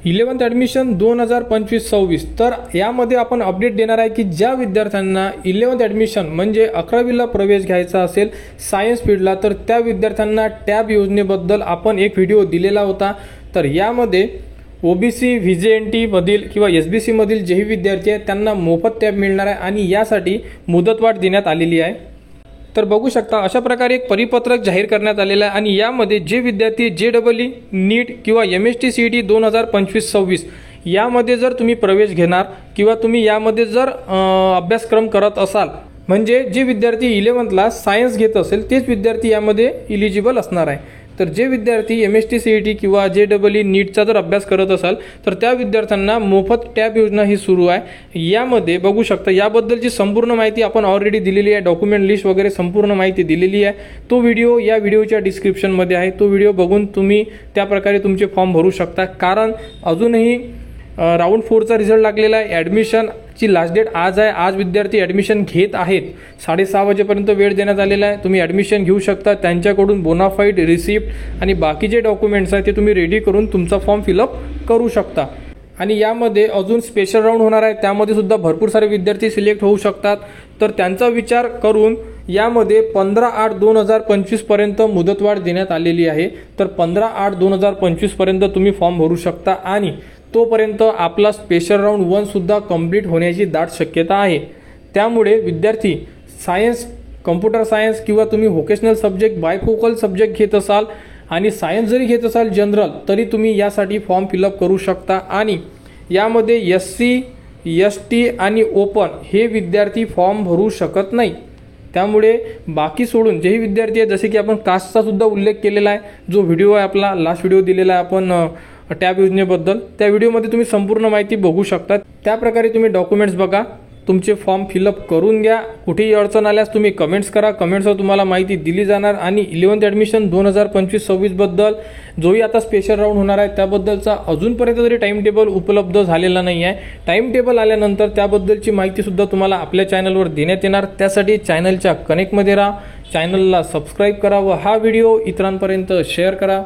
11th admission 2025-26 तर यामध्ये आपण अपडेट देणार आहे की ज्या विद्यार्थ्यांना 11th ॲडमिशन म्हणजे 11वीला प्रवेश घ्यायचा असेल सायन्स फील्डला तर त्या विद्यार्थ्यांना टॅब योजनेबद्दल आपण एक व्हिडिओ दिलेला होता। तर यामध्ये ओबीसी व्हीजेएनटी मधील किंवा एसबीसी मधील जेही विद्यार्थी आहेत त्यांना मोफत टॅब मिळणार आहे आणि यासाठी मुदतवाढ देण्यात आलेली आहे। तर बघू शकता अशा प्रकारे एक परिपत्रक जाहीर करण्यात आलेलं आहे आणि यामध्ये जे विद्यार्थी JEE नीट किंवा MST CET 2025-26 यामध्ये जर तुम्ही प्रवेश घेणार किंवा तुम्ही यामध्ये जर अभ्यासक्रम करत असाल म्हणजे जे विद्यार्थी 11th सायन्स घेत असेल तेच विद्यार्थी यामध्ये इलिजिबल असणार आहे। तर जे विद्यार्थी MST CET किंवा JEE नीटचा जर अभ्यास करत असाल तर त्या विद्यार्थ्यांना मोफत टॅब योजना ही सुरू आहे। यामध्ये बघू शकता याबद्दलची संपूर्ण माहिती आपण ऑलरेडी दिलेली आहे, डॉक्युमेंट लिस्ट वगैरे संपूर्ण माहिती दिलेली आहे। तो व्हिडिओ या व्हिडिओच्या डिस्क्रिप्शनमध्ये आहे, तो व्हिडिओ बघून तुम्ही त्या प्रकारे तुमचे फॉर्म भरू शकता। कारण अजूनही राऊंड 4चा रिझल्ट लागलेला आहे। ॲडमिशनची लास्ट डेट आज आहे, आज विद्यार्थी ॲडमिशन घेत आहेत। 6:30 वाजेपर्यंत वेळ देण्यात आलेला आहे, तुम्ही ॲडमिशन घेऊ शकता। त्यांच्याकडून बोनाफाईड रिसिप्ट आणि बाकीचे डॉक्युमेंट्स आहेत ते तुम्ही रेडी करून तुमचा फॉर्म फिलअप करू शकता। आणि यामध्ये अजून स्पेशल राऊंड होणार आहे, त्यामध्ये सुद्धा भरपूर सारे विद्यार्थी सिलेक्ट होऊ शकतात। तर त्यांचा विचार करून यामध्ये 15/8/2025 पर्यंत मुदतवाढ देण्यात आलेली आहे। तर 15/8/2025 पर्यंत तुम्ही फॉर्म भरू शकता आणि तोपर्यंत आपला स्पेशल राऊंड 1 सुद्धा कंप्लीट होण्याची दाट शक्यता आहे। त्यामुळे विद्यार्थी सायन्स, कम्प्युटर सायन्स किंवा तुम्ही व्होकेशनल सब्जेक्ट, बायफोकल सब्जेक्ट घेत असाल आणि सायन्स जरी घेत असाल जनरल तरी तुम्ही यासाठी फॉर्म फिलअप करू शकता। आणि यामध्ये SC, ST आणि ओपन हे विद्यार्थी फॉर्म भरू शकत नाही। त्यामुळे बाकी सोडून जेही विद्यार्थी आहेत जसे की आपण कास्टचा सुद्धा उल्लेख केलेला आहे, जो व्हिडिओ आहे आपला लास्ट व्हिडिओ दिलेला आहे आपण टॅब योजनेबद्दल, त्या व्हिडिओमध्ये तुम्ही संपूर्ण माहिती बघू शकता। त्या प्रकारे तुम्ही डॉक्युमेंट्स बघा, तुमचे फॉर्म फिलअप करून घ्या। कुठेही अडचण आल्यास तुम्ही कमेंट्स करा, कमेंट्सवर तुम्हाला माहिती दिली जाणार। आणि 11th ॲडमिशन 2025-26 बद्दल जोही आता स्पेशल राऊंड होणार आहे त्याबद्दलचा अजूनपर्यंत तरी टाइम टेबल उपलब्ध झालेला नाही आहे। टाइम टेबल आल्यानंतर त्याबद्दलची माहिती सुद्धा तुम्हाला आपल्या चॅनलवर देण्यात येणार। त्यासाठी चॅनलच्या कनेक्टमध्ये राहा, चॅनलला सबस्क्राईब करा व हा व्हिडिओ इतरांपर्यंत शेअर करा।